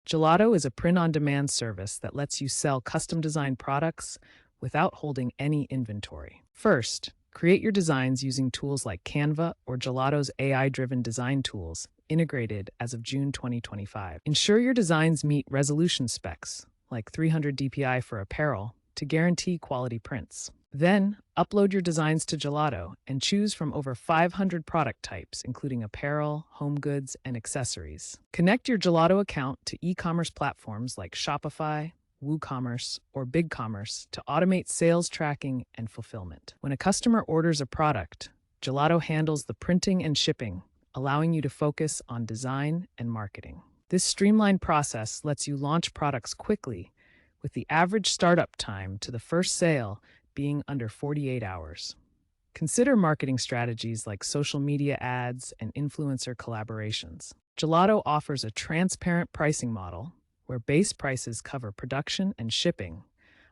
Gelato is a print-on-demand service that lets you sell custom-designed products without holding any inventory. First, create your designs using tools like Canva or Gelato's AI-driven design tools, integrated as of June 2025. Ensure your designs meet resolution specs, like 300 dpi for apparel, to guarantee quality prints. Then, upload your designs to Gelato and choose from over 500 product types, including apparel, home goods, and accessories. Connect your Gelato account to e-commerce platforms like Shopify, WooCommerce, or BigCommerce to automate sales tracking and fulfillment. When a customer orders a product, Gelato handles the printing and shipping, allowing you to focus on design and marketing. This streamlined process lets you launch products quickly, with the average startup time to the first sale being under 48 hours. Consider marketing strategies like social media ads and influencer collaborations. Gelato offers a transparent pricing model where base prices cover production and shipping,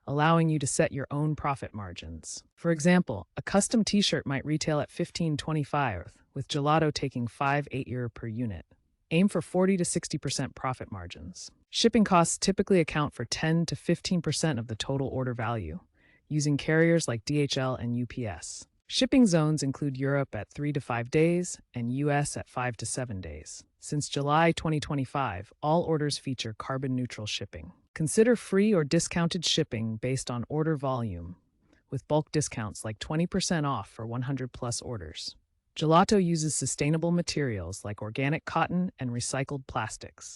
allowing you to set your own profit margins. For example, a custom t-shirt might retail at $15.25, with Gelato taking €5.8 per unit. Aim for 40 to 60% profit margins. Shipping costs typically account for 10 to 15% of the total order value, using carriers like DHL and UPS. Shipping zones include Europe at 3 to 5 days and US at 5 to 7 days. Since July 2025, all orders feature carbon-neutral shipping. Consider free or discounted shipping based on order volume, with bulk discounts like 20% off for 100-plus orders. Gelato uses sustainable materials like organic cotton and recycled plastics.